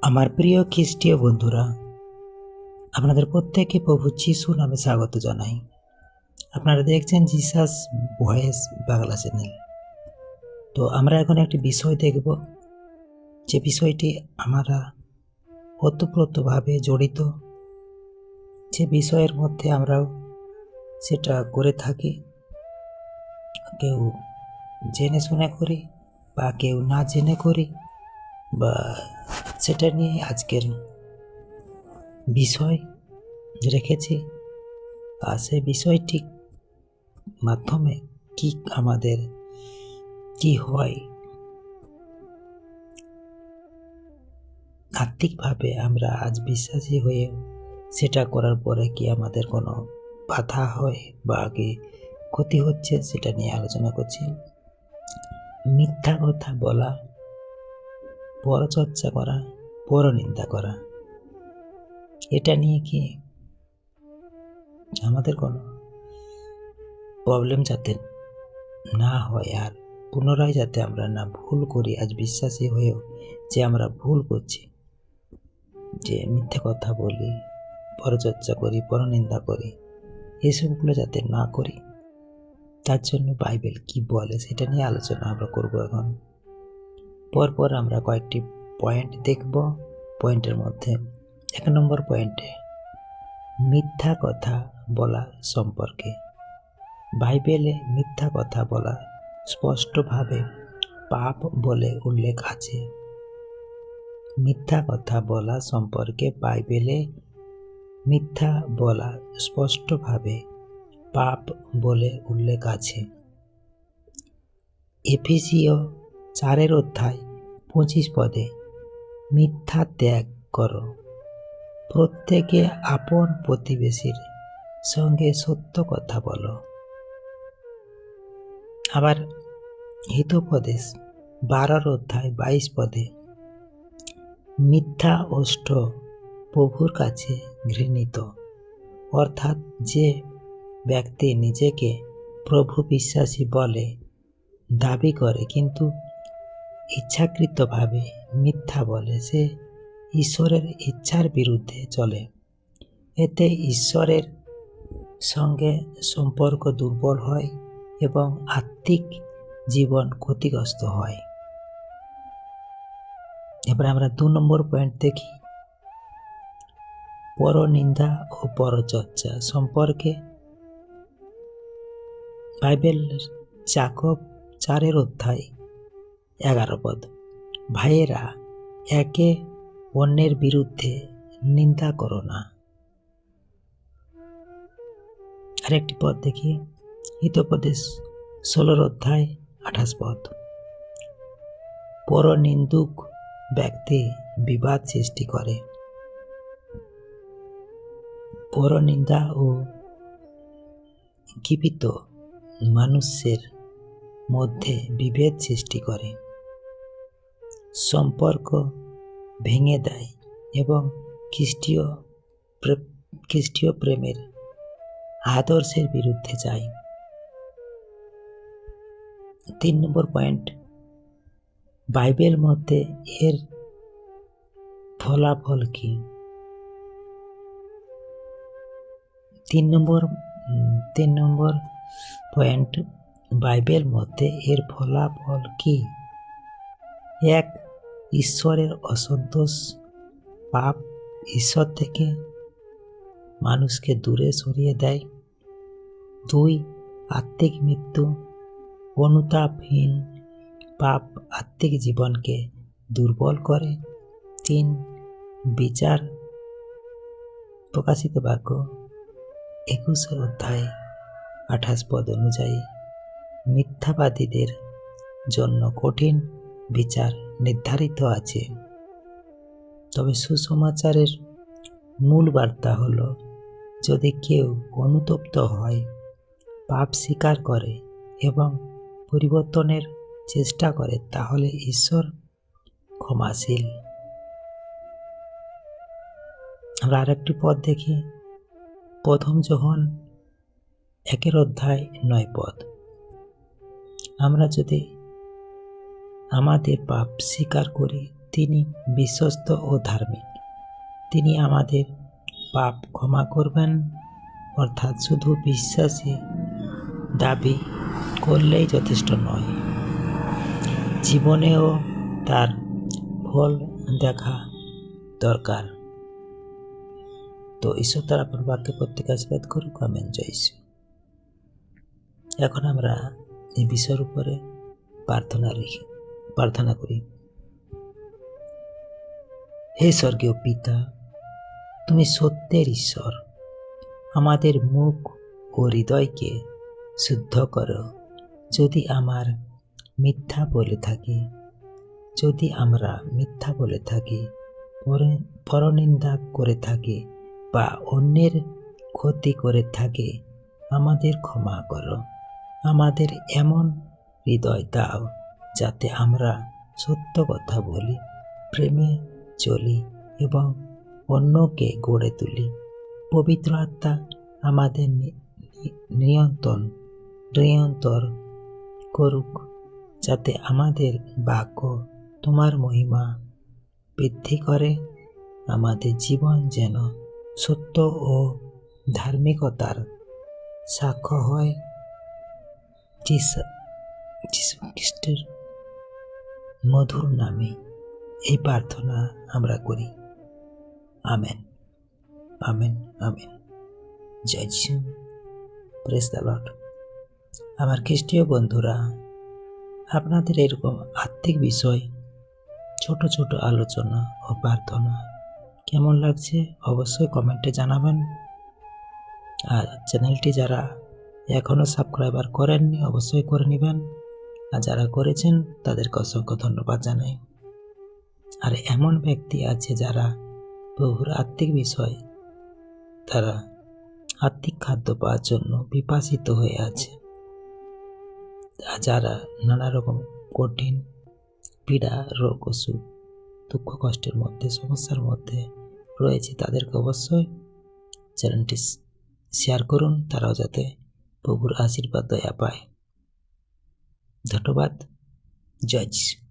আমার প্রিয় খ্রিস্টীয় বন্ধুরা, আপনাদের প্রত্যেককে প্রভু যিশু নামে স্বাগত জানাই। আপনারা দেখছেন জিসাস ভয়েস বাংলা চ্যানেল। তো আমরা এখন একটি বিষয় দেখব, যে বিষয়টি আমরা ওতপ্রোতভাবে জড়িত, যে বিষয়ের মধ্যে আমরাও সেটা করে থাকি, কেউ জেনে শুনে করি বা কেউ না জেনে করি, বা সেটা নিয়ে আজকের বিষয় রেখেছি। আর সেই বিষয়টি মাধ্যমে কি আমাদের কি হয়, আত্মিকভাবে আমরা আজ বিশ্বাসী হয়ে সেটা করার পরে কি আমাদের কোনো বাধা হয় বা কি ক্ষতি হচ্ছে, সেটা নিয়ে আলোচনা করছি। মিথ্যা কথা বলা, পরচর্চা করা, পরনিন্দা করা, এটা নিয়ে কি আমাদের কোনো প্রবলেম যাতে না হয়, আর পুনরায় যাতে আমরা না ভুল করি, আজ বিশ্বাসী হয়েও যে আমরা ভুল করছি, যে মিথ্যে কথা বলি, পরচর্চা করি, পরনিন্দা করি, এসবগুলো যাতে না করি, তার জন্য বাইবেল কি বলে সেটা নিয়ে আলোচনা আমরা করব। এখন পরপর আমরা কয়েকটি পয়েন্ট দেখব। পয়েন্টের মধ্যে 1 নম্বর পয়েন্টে মিথ্যা কথা বলা সম্পর্কে। বাইবেলে মিথ্যা কথা বলা স্পষ্টভাবে পাপ বলে উল্লেখ আছে। মিথ্যা কথা বলা সম্পর্কে বাইবেলে মিথ্যা বলা স্পষ্টভাবে পাপ বলে উল্লেখ আছে। এফেসীয় 4:25 পদে মিথ্যা ত্যাগ করো, প্রত্যেকে আপন প্রতিবেশীর সঙ্গে সত্য কথা বলো। আবার হিতোপদেশ 12:22 পদে মিথ্যা ওষ্ঠ প্রভুর কাছে ঘৃণিত, অর্থাৎ যে ব্যক্তি নিজেকে প্রভু বিশ্বাসী বলে দাবি করে কিন্তু ইচ্ছাকৃতভাবে মিথ্যা বলে, সে ঈশ্বরের ইচ্ছার বিরুদ্ধে চলে। এতে ঈশ্বরের সঙ্গে সম্পর্ক দুর্বল হয় এবং আত্মিক জীবন ক্ষতিগ্রস্ত হয়। এবার আমরা 2 নম্বর পয়েন্ট দেখি, পরনিন্দা ও পরচর্চা সম্পর্কে। বাইবেল যাকব 4:11 পদ, ভাইয়েরা একে অন্যের বিরুদ্ধে নিন্দা করো না। আরেকটি পদ দেখি, হিতোপদেশ 16:28 পদ, পরনিন্দুক ব্যক্তি বিবাদ সৃষ্টি করে। পরনিন্দা ও গীবিত মানুষের মধ্যে বিভেদ সৃষ্টি করে, সম্পর্ক ভেঙে দেয় এবং খ্রিস্টীয় প্রেমের আদর্শের বিরুদ্ধে যায়। 3 নম্বর পয়েন্ট, বাইবেল মতে এর ফলাফল কি। 3 নম্বর পয়েন্ট, বাইবেল মতে এর ফলাফল কি। 1. ঈশ্বরের অসন্তোষ, পাপ ঈশ্বর থেকে মানুষকে দূরে সরিয়ে দেয়। 2. আত্মিক মৃত্যু, অনুতাপহীন পাপ আত্মিক জীবনকে দুর্বল করে। 3. বিচার, প্রকাশিত বাক্য 21:28 পদ অনুযায়ী মিথ্যাবাদীদের জন্য কঠিন বিচার নির্ধারিত আছে। তবে সুসমাচারের মূল বার্তা হল, যদি কেউ অনুতপ্ত হয়, পাপ স্বীকার করে এবং পরিবর্তনের চেষ্টা করে, তাহলে ঈশ্বর ক্ষমাশীল। আমরা আরেকটি পদ দেখি, 1 যোহন 1:9 পদ, আমরা যদি আমাদের পাপ স্বীকার করি, তিনি বিশ্বস্ত ও ধার্মিক। তিনি আমাদের পাপ ক্ষমা করবেন, অর্থাৎ শুধু বিশ্বাসী দাবি করলেই যথেষ্ট নয়, জীবনেও তার ফল দেখা দরকার। তো ঈশ্বর তার আপনার বাক্যে প্রত্যেক আশীর্বাদ করুক। আমেন। জয় ঈশ্বর। এখন আমরা এই বিষয়ের উপরে প্রার্থনা করি। হে স্বর্গীয় পিতা, তুমি সত্যের ঈশ্বর, আমাদের মুখ ও হৃদয়কে শুদ্ধ করো। যদি আমরা মিথ্যা বলে থাকি, পরনিন্দা করে থাকি বা অন্যের ক্ষতি করে থাকি, আমাদের ক্ষমা করো। আমাদের এমন হৃদয় দাও যাতে আমরা সত্য কথা বলি, প্রেমে চলি এবং অন্যকে গড়ে তুলি। পবিত্র আত্মা আমাদের নিয়ন্ত্রণ করুক, যাতে আমাদের বাক্য তোমার মহিমা বৃদ্ধি করে। আমাদের জীবন যেন সত্য ও ধার্মিকতার সাক্ষ্য হয়। যিশু খ্রিস্টের মধুর নামে এই প্রার্থনা আমরা করি। Amen, amen, amen. জয় যিশু। Praise the lord. আমার খ্রিস্টীয় বন্ধুরা, আপনাদের এরকম আত্মিক বিষয় ছোট ছোট আলোচনা ও প্রার্থনা কেমন লাগছে অবশ্যই কমেন্টে জানাবেন। আর চ্যানেলটি যারা এখনও সাবস্ক্রাইবার করেননি অবশ্যই করে নেবেন, আর যারা করেছেন তাদেরকে অসংখ্য ধন্যবাদ জানাই। আর এমন ব্যক্তি আছে যারা প্রভুর আত্মিক বিষয়, তারা আত্মিক খাদ্য পাওয়ার জন্য পিপাসিত হয়ে আছে, যারা নানা রকম কঠিন পীড়া, রোগ, অসুখ, দুঃখ, কষ্টের মধ্যে, সমস্যার মধ্যে রয়েছে, তাদেরকে অবশ্যই চ্যানেলটি শেয়ার করুন, তারাও যাতে প্রভুর আশীর্বাদ দয়া পায়। ধন্যবাদ। জয় যিশু।